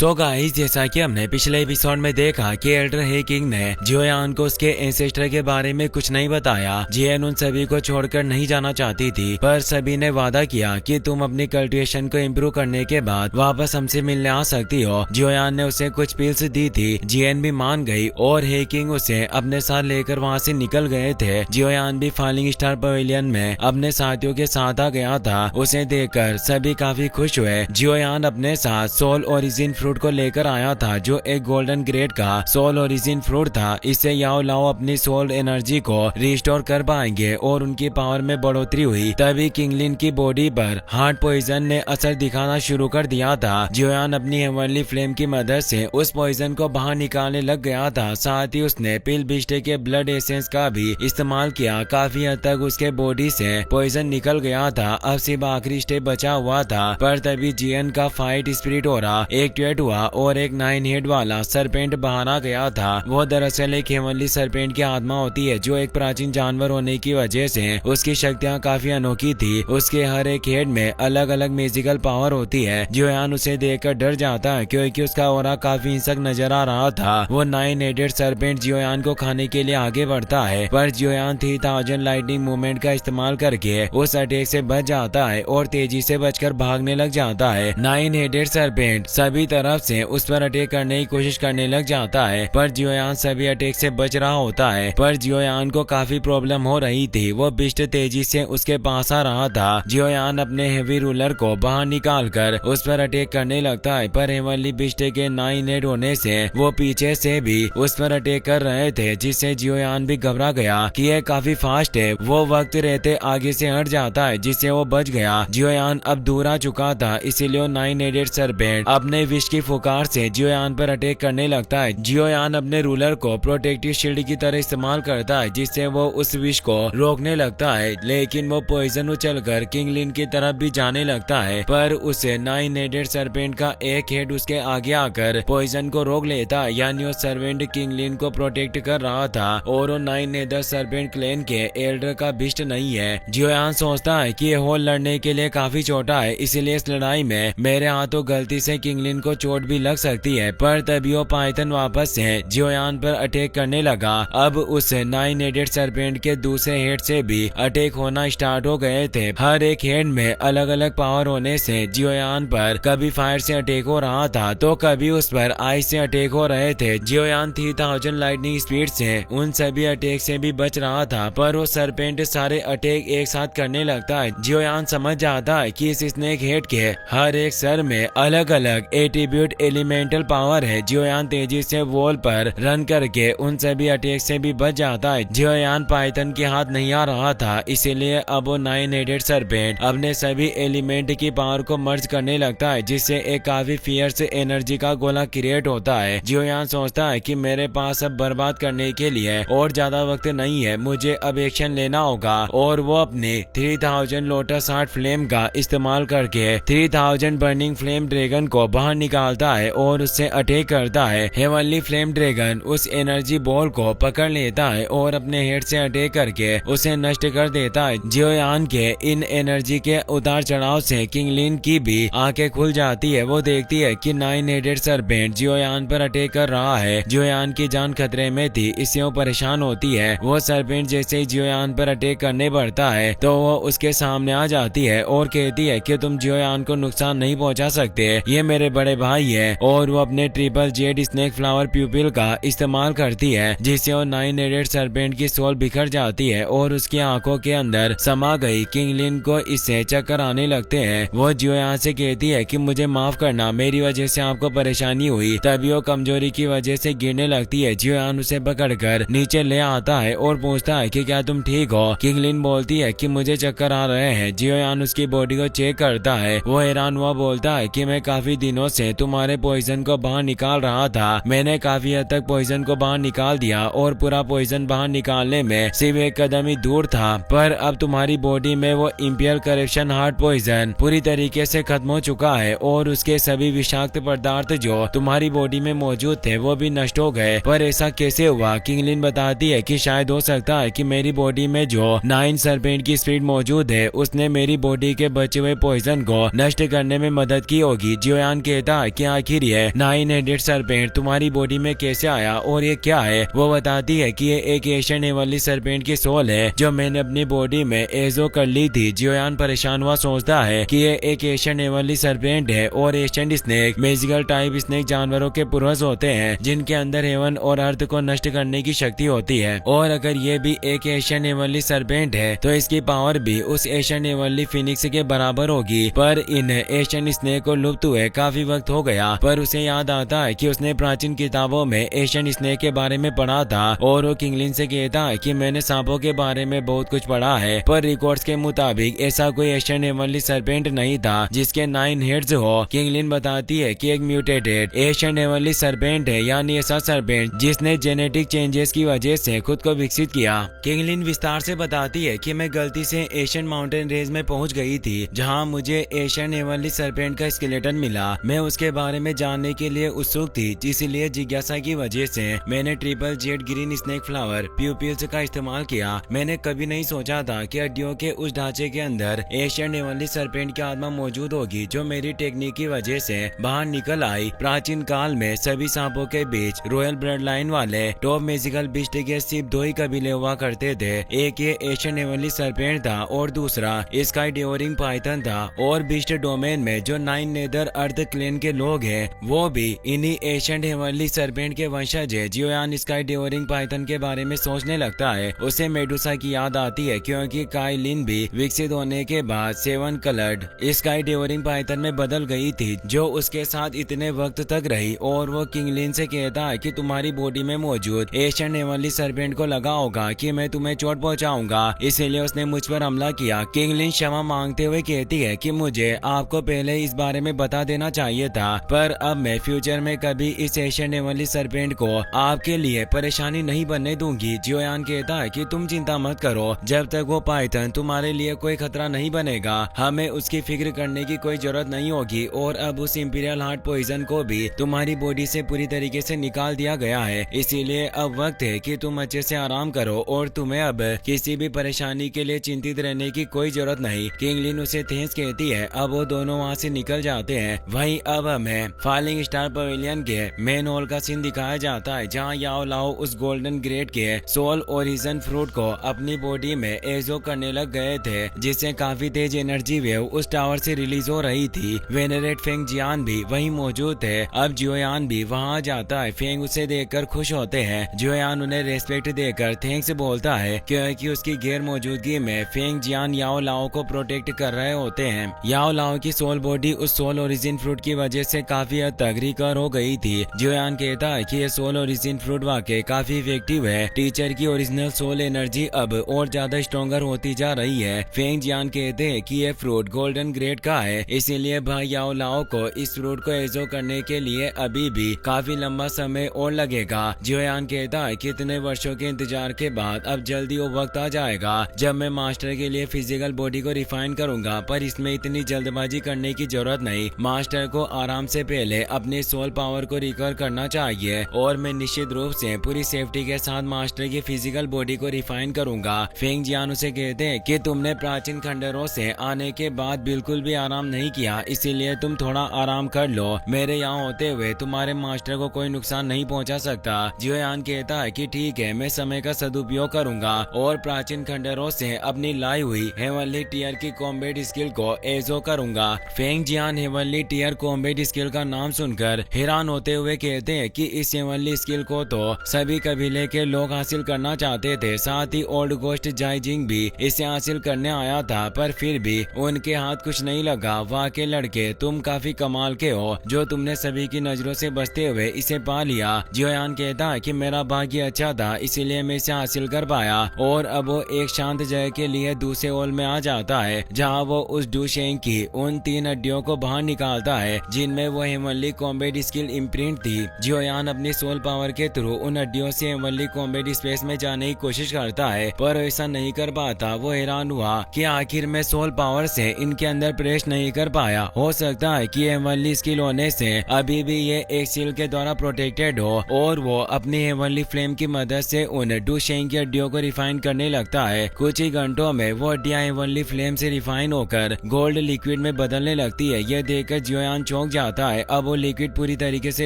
So guys, जैसा कि हमने पिछले एपिसोड में देखा कि एल्डर हे किंग ने जियोयान को उसके एंसेस्टर के बारे में कुछ नहीं बताया। जियन उन सभी को छोड़कर नहीं जाना चाहती थी, पर सभी ने वादा किया कि तुम अपनी कल्टिवेशन को इम्प्रूव करने के बाद वापस हमसे मिलने आ सकती हो। जियोयान ने उसे कुछ पिल्स दी थी। जियन भी मान गई और हे किंग उसे अपने साथ लेकर वहाँ से निकल गए थे। जियोयान भी फॉलिंग स्टार पवेलियन में अपने साथियों के साथ आ गया था। उसे देखकर सभी काफी खुश हुए। जियोयान अपने साथ सोल ओरिजिन फ्रूट को लेकर आया था, जो एक गोल्डन ग्रेड का सोल ओरिजिन फ्रूट था। इससे याओ लाओ अपनी सोल एनर्जी को रिस्टोर कर पाएंगे और उनकी पावर में बढ़ोतरी हुई। तभी किंगलिन की बॉडी पर हार्ट पॉइजन ने असर दिखाना शुरू कर दिया था। जियोयान अपनी हेवनली फ्लेम की मदद से उस पॉइजन को बाहर निकालने लग गया था। साथ ही उसने पिल बिस्टे के ब्लड एसेंस का भी इस्तेमाल किया। काफी हद तक उसके बॉडी से पॉइजन निकल गया था। अब सिर्फ आखिरी स्टेप बचा हुआ था, पर तभी जियन का फाइट स्पिरिट ओरा एक्टिवेट हुआ और एक 9 हेड वाला सरपेंट बाहर आ गया था। वो दरअसल एक हेवनली सरपेंट की आत्मा होती है, जो एक प्राचीन जानवर होने की वजह से उसकी शक्तियाँ काफी अनोखी थी। उसके हर एक हेड में अलग अलग म्यूजिकल पावर होती है। जियोयान उसे देखकर डर जाता है, क्योंकि उसका ओरा काफी हिंसक नजर आ रहा था। वो 9 हेडेड सरपेंट जियोयान को खाने के लिए आगे बढ़ता है, पर जियोयान 3000 लाइटनिंग मूवमेंट का इस्तेमाल करके उस अटैक से बच जाता है और तेजी से बचकर भागने लग जाता है। 9 हेडेड सरपेंट सभी तरफ से उस पर अटैक करने की कोशिश करने लग जाता है, पर जियोयान सभी अटैक से बच रहा होता है। पर जियोयान को काफी प्रॉब्लम हो रही थी। वो बिस्ट तेजी से उसके पास आ रहा था। जियोयान अपने हेवी रूलर को बाहर निकालकर उस पर अटैक करने लगता है, पर हेवनली बिस्ट के 9 हेड होने से वो पीछे से भी उस पर अटैक कर रहे थे, जिससे जियोयान भी घबरा गया कि यह काफी फास्ट है। वो वक्त रहते आगे से हट जाता है, जिससे वो बच गया। जियोयान अब दूर आ चुका था, इसीलिए 9 हेडेड सरपेंट अपने विश की फुकार से जियोयान पर अटैक करने लगता है। जियोयान अपने रूलर को प्रोटेक्टिव शील्ड की तरह इस्तेमाल करता है, जिससे वो उस विश को रोकने लगता है। लेकिन वो पॉइजन उछलकर किंगलिन की तरफ भी जाने लगता है, पर उसे 9 हेडेड सरपेंट का एक हेड उसके आगे आकर पॉइजन को रोक लेता है। यानी वो सर्वेंट किंगलिन को प्रोटेक्ट कर रहा था और वो 9 हेडेड सरपेंट क्लैन के एल्डर का बिस्ट नहीं है। जियोयान सोचता है कि ये होल लड़ने के लिए काफी छोटा है, इसलिए इस लड़ाई में मेरे हाथों गलती से किंगलिन को चोट भी लग सकती है। पर तभी वो पाइथन वापस से जियोयान पर अटैक करने लगा। अब उस 9 हेडेड सरपेंट के दूसरे हेड से भी अटैक होना स्टार्ट हो गए थे। हर एक हेड में अलग अलग पावर होने से जियोयान पर कभी फायर से अटैक हो रहा था, तो कभी उस पर आइस से अटैक हो रहे थे। जियोयान 3000 लाइटनिंग स्पीड से उन सभी अटैक से भी बच रहा था, पर वो सरपेंट सारे अटैक एक साथ करने लगता है। जियोयान समझ जाता है कि इस स्नेक हेड के हर एक सर में अलग अलग एट्रीब्यूट एलिमेंटल पावर है। जियोयान तेजी से वॉल पर रन करके उन सभी अटैक से भी बच जाता है। जियोयान पाइथन के हाथ नहीं आ रहा था, इसीलिए अब वो 9 हेडेड सरपेंट अपने सभी एलिमेंट की पावर को मर्ज करने लगता है, जिससे एक काफी फियर्स एनर्जी का गोला क्रिएट होता है। जियोयान सोचता है कि मेरे पास अब बर्बाद करने के लिए और ज्यादा वक्त नहीं है, मुझे अब एक्शन लेना होगा। और वो अपने 3000 लोटस हार्ट फ्लेम का इस्तेमाल करके 3000 बर्निंग फ्लेम ड्रैगन को बाहर निकालता है और उससे अटैक करता है। हेवनली फ्लेम ड्रैगन उस एनर्जी बॉल को पकड़ लेता है और अपने हेड से अटैक करके उसे नष्ट कर देता है। जियोयान के इन एनर्जी के उतार चढ़ाव से किंगलिन की भी आंखें खुल जाती है। वो देखती है कि 9 हेडेड सरपेंट जियोयान पर अटैक कर रहा है। जियोयान की जान खतरे में थी, इससे वो परेशान होती है। वो सरपेंट जैसे ही जियोयान पर अटैक करने बढ़ता है, तो वो उसके सामने आ जाती है और कहती है कि तुम जियोयान को नुकसान नहीं पहुंचा सकते, ये मेरे बड़े भाई है। और वो अपने ट्रिपल जेड स्नेक फ्लावर प्यूपिल का इस्तेमाल करती है, जिससे वो 9 हेडेड सरपेंट की सोल बिखर जाती है और उसकी आंखों के अंदर समा गई। किंगलिन को इससे चक्कर आने लगते हैं। वो जियोयान से कहती है कि मुझे माफ करना, मेरी वजह से आपको परेशानी हुई। तभी वो कमजोरी की वजह से गिरने लगती है। जियोयान उसे पकड़कर नीचे ले आता है और पूछता है कि क्या तुम ठीक हो। किंगलिन बोलती है कि मुझे चक्कर आ रहे हैं। जियोयान उसकी बॉडी को चेक करता है। वो हैरान हुआ बोलता है कि मैं काफी दिनों से तुम्हारे पॉइजन को बाहर निकाल रहा था। मैंने काफी हद तक पॉइजन को बाहर निकाल दिया और पूरा पॉइजन बाहर निकालने में सिर्फ एक कदम ही दूर था, पर अब तुम्हारी बॉडी में वो इंपियर करप्शन हार्ट पॉइजन पूरी तरीके से खत्म हो चुका है और उसके सभी विषाक्त पदार्थ जो तुम्हारी बॉडी में मौजूद थे वो भी नष्ट हो गए। पर ऐसा कैसे हुआ? किंगलिन बताती है कि शायद हो सकता है कि मेरी बॉडी में जो 9 सरपेंट की स्पीड मौजूद है, उसने मेरी बॉडी के बचे हुए पॉइजन को नष्ट करने में मदद की होगी। जियोयान कहता है कि आखिर ये 9 हेडेड सरपेंट तुम्हारी बॉडी में कैसे आया और ये क्या है। वो बताती है कि ये एक एशियन हेवनली सरपेंट की सोल है जो मैंने अपनी बॉडी में एजो कर ली थी। जियोयान परेशान हुआ सोचता है कि ये एक एशियन हेवनली सरपेंट है और Asian snake magical type snake जानवरों के पूर्वज होते हैं जिनके अंदर हेवन और अर्थ को नष्ट करने की शक्ति होती है। और अगर ये भी एक एशियन हेवनली सरपेंट है तो इसकी पावर भी उस एशियन हेवनली फिनिक्स के बराबर होगी। पर इन एशियन स्नेक को लुप्त हुए काफी वक्त हो गया, पर उसे याद आता है कि उसने प्राचीन किताबों में एशियन स्नेक के बारे में पढ़ा था और वो किंगलिन से कहता है कि मैंने सांपों के बारे में बहुत कुछ पढ़ा है, पर रिकॉर्ड्स के मुताबिक ऐसा कोई एशियन हेवनली सरपेंट नहीं था जिसके 9 हेड्स हो। किंगलिन बताती है कि एक म्यूटेटेड एशियन हेवनली सरपेंट है, यानी ऐसा सरपेंट जिसने जेनेटिक चेंजेस की वजह से खुद को विकसित किया। किंगलिन विस्तार से बताती है कि मैं गलती से एशियन माउंटेन रेंज में पहुंच गई थी जहां मुझे एशियन हेवनली सरपेंट का स्केलेटन मिला। मैं उसके बारे में जानने के लिए उत्सुक थी, इसलिए जिज्ञासा की वजह से मैंने triple Z green snake flower pupils का इस्तेमाल किया। मैंने कभी नहीं सोचा था कि हड्डियों के उस ढांचे के अंदर एशियन हेवनली सरपेंट की आत्मा मौजूद होगी जो मेरी टेक्निक की वजह से बाहर निकल आई। प्राचीन काल में सभी सांपों के बीच रॉयल ब्लड लाइन वाले टॉप मैजिकल बीस्ट के सिर्फ 2 ही कबीले हुआ करते थे। एक ये एशियन हेवनली सरपेंट था और दूसरा स्काई डेवरिंग पाइथन था। और बीस्ट डोमेन में जो 9 नेदर अर्थ क्लेन के लोग हैं वो भी इन्हीं एशियन हेवनली सरपेंट के वंशज है। जियोयान स्काई डेवरिंग पाइथन के बारे में सोचने लगता है। उसे मेडुसा की याद आती है क्योंकि काइलिन भी विकसित होने के बाद 7 कलर्ड स्काई डेवरिंग पाइथन में बदल गई थी जो उसके साथ इतने वक्त तक रही। और वो किंगलिन से कहता है कि तुम्हारी बॉडी में मौजूद एशियन हेवनली सरपेंट को लगा होगा कि मैं तुम्हें चोट पहुंचाऊंगा, इसलिए उसने मुझ पर हमला किया। किंगलिन क्षमा मांगते हुए कहती है कि मुझे आपको पहले इस बारे में बता देना चाहिए था, पर अब मैं फ्यूचर में कभी इस एशियन हेवनली सरपेंट को आपके लिए परेशानी नहीं बनने दूंगी। जियोयान कहता है कि तुम चिंता मत करो, जब तक वो पाइथन तुम्हारे लिए कोई खतरा नहीं बनेगा हमें उसकी फिक्र करने की कोई जरूरत नहीं होगी। और अब उस इंपीरियल हार्ट पॉइजन को भी तुम्हारी बॉडी से पूरी तरीके से निकाल दिया गया है, इसीलिए अब वक्त है कि तुम अच्छे से आराम करो और तुम्हें अब किसी भी परेशानी के लिए चिंतित रहने की कोई जरूरत नहीं। किंगलिन उसे थैंक्स कहती है। अब वो दोनों वहाँ से निकल जाते हैं। वहीं अब हमें फॉलिंग स्टार पवेलियन के मेन हॉल का सीन दिखाया जाता है जहाँ याओ लाओ उस गोल्डन ग्रेड के सोल ओरिजिन फ्रूट को अपनी बॉडी में एजो करने लग गए थे, जिससे काफी तेज एनर्जी वेव उस टावर से रिलीज हो रही थी। वेनरेट फेंग जियान भी वहीं मौजूद थे। अब जियोयान भी वहाँ जाता है। फेंग उसे देखकर खुश होते हैं। जियोयान उन्हें रेस्पेक्ट देकर थैंक्स बोलता है क्योंकि उसकी गैर मौजूदगी में फेंग जियान याओ लाओ को प्रोटेक्ट कर रहे होते हैं। याओ लाओ की सोल बॉडी उस सोल ओरिजिन फ्रूट की वजह से काफी हद तक रिकवर हो गई थी। जियोयान कहता है कि ये सोल ओरिजिन फ्रूट वाकई काफी इफेक्टिव है। टीचर की ओरिजिनल सोल एनर्जी अब और ज्यादा स्ट्रॉन्गर होती जा रही है। फेंग जियान कहते हैं कि ये फ्रूट गोल्डन ग्रेड का है, इसीलिए भाई याओ लाओ को इस फ्रूट को एजो करने के लिए अभी भी काफी लंबा समय और लगेगा। जियोयान कहता है कि इतने वर्षों के इंतजार के बाद अब जल्दी वो वक्त आ जाएगा जब मैं मास्टर के लिए फिजिकल बॉडी को रिफाइन करूंगा, पर इसमें इतनी जल्दबाजी करने की जरूरत नहीं। मास्टर को आराम से पहले अपने सोल पावर को रिकवर करना चाहिए और मैं निश्चित रूप से पूरी सेफ्टी के साथ मास्टर की फिजिकल बॉडी को रिफाइन करूंगा। फेंग जियान उसे कहते हैं कि तुमने प्राचीन खंडरों से आने के बाद बिल्कुल भी आराम नहीं किया, इसीलिए तुम थोड़ा आराम कर लो। मेरे यहाँ होते हुए तुम्हारे मास्टर को कोई नुकसान नहीं पहुँचा सकता। जियोयान कहता है कि ठीक है, मैं समय का सदुपयोग करूंगा और प्राचीन खंडरों से अपनी लाई हुई हेवनली टीयर की कॉम्बैट स्किल को एजो करूंगा। फेंग जियान हेवनली टीयर कॉम्बैट स्किल का नाम सुनकर हैरान होते हुए कहते हैं कि इस हेवनली स्किल को तो सभी कबीले के लोग हासिल करना चाहते थे, साथ ही ओल्ड गोस्ट जाइजिंग भी इसे हासिल करने आया था, पर फिर भी उनके हाथ कुछ नहीं लगा। वाह के लड़के, तुम काफी कमाल के हो जो तुमने सभी की नजरों से बचते हुए इसे पा लिया। जियोयान कहता है कि मेरा भाग्य अच्छा था, इसीलिए मैं इसे हासिल कर पाया। और अब वो एक शांत जगह के लिए दूसरे हॉल में आ जाता है जहाँ वो उस डूशेंग की उन 3 हड्डियों को बाहर निकालता है जिनमें वो हेवनली कॉम्बैट स्किल इम्प्रिंट थी। जियोयान अपनी सोल पावर के थ्रू उन हड्डियों से हेवनली कॉम्बैट स्पेस में जाने की कोशिश करता है, पर ऐसा नहीं कर पाता। वो हैरान हुआ कि आखिर में सोल पावर से इनके अंदर प्रवेश नहीं कर पाया। हो सकता है कि हेवनली स्किल होने से अभी भी ये एक सील के द्वारा प्रोटेक्टेड हो और वो अपनी हेवनली फ्लेम की मदद से उन डूशेंग की हड्डियों को रिफाइन करने लगता है। कुछ ही घंटों में वो हड्डियां हेवनली फ्लेम से रिफाइन होकर गोल्ड लिक्विड में बदलने लगती है। यह देखकर जियोयान चौंक जाता है। अब वो लिक्विड पूरी तरीके से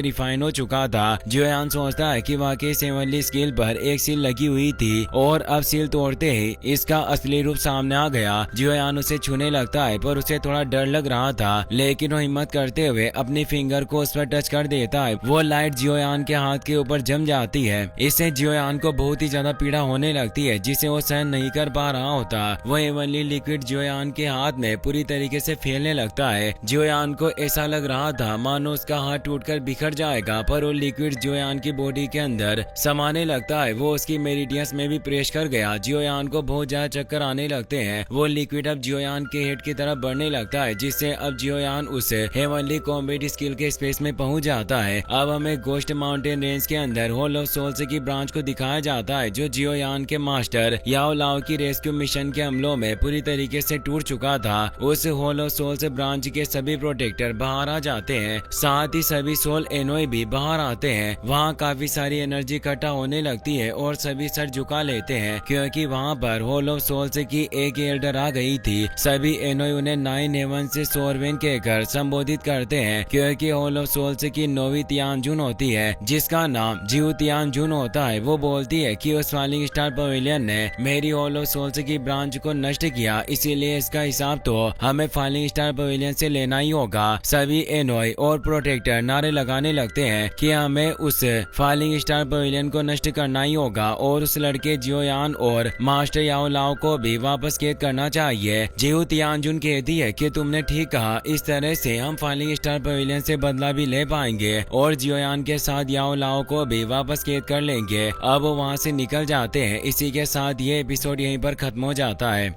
रिफाइन हो चुका था। जियोयान सोचता है कि वाकई सेवनली स्केल पर एक सील लगी हुई थी और अब सील तोड़ते ही इसका असली रूप सामने आ गया। जियोयान उसे छूने लगता है पर उसे थोड़ा डर लग रहा था, लेकिन वो हिम्मत करते हुए अपनी फिंगर को उस पर टच कर देता है। वो लाइट जियोयान के हाथ के ऊपर जम जाती है। इससे जियोयान को बहुत ही ज्यादा पीड़ा होने लगती है जिसे वो सहन नहीं कर पा रहा होता। वो हेवनली लिक्विड जियोयान के हाथ में पूरी तरीके से फैलने लगता है। जियोयान को ऐसा लग रहा था मानो उसका हाथ टूटकर बिखर जाएगा, पर वो लिक्विड जियोयान की बॉडी के अंदर समाने लगता है। वो उसकी मेरिडियंस में भी प्रेस कर गया। जियोयान को बहुत ज्यादा चक्कर आने लगते हैं। वो लिक्विड अब जियोयान के हेड की तरफ बढ़ने लगता है, जिससे अब जियोयान उस हेवनली कॉम्बैट स्किल के स्पेस में पहुंच जाता है। अब हमें गोस्ट माउंटेन रेंज के अंदर हॉल ऑफ सोल्स की ब्रांच को दिखाया जाता है, जो जियोयान के मास्टर याओ लाओ की रेस्क्यू मिशन के हमलों में पूरी तरीके से टूट चुका था। उस हॉल ऑफ सोल्स ब्रांच के सभी प्रोटेक्टर बाहर आ जाते हैं, साथ ही सभी सोल एनोई भी बाहर आते हैं। वहाँ काफी सारी एनर्जी इकट्ठा होने लगती है और सभी सर झुका लेते हैं, क्योंकि वहाँ पर हॉल ऑफ सोल्स की एक एल्डर आ गई थी। सभी एनोई उन्हें 9 हेवन से सोरवेन कहकर संबोधित करते हैं, क्योंकि हॉल ऑफ सोल्स की 9वीं तियानजुन होती है जिसका नाम जियो तियानजुन होता है। वो बोलती है कि उस फॉलिंग स्टार पवेलियन ने मेरी हॉल ऑफ सोल्स की ब्रांच को नष्ट किया, इसीलिए इसका हिसाब तो हमें फॉलिंग स्टार पवेलियन से लेना ही होगा। सभी एनोई और प्रोटेक्टर नारे लगाने लगते हैं कि हमें उस फॉलिंग स्टार पवेलियन को नष्ट करना ही होगा और उस लड़के जियोयान और मास्टर याओ लाओ को भी वापस कैद करना चाहिए। जियो तियानजुन कहती है कि तुमने ठीक कहा, इस तरह से हम फॉलिंग स्टार पवेलियन से बदला भी ले पाएंगे और जियोयान के साथ याओ लाओ को भी वापस कैद कर लेंगे। अब वो वहाँ से निकल जाते हैं। इसी के साथ ये एपिसोड यहीं पर खत्म हो जाता है।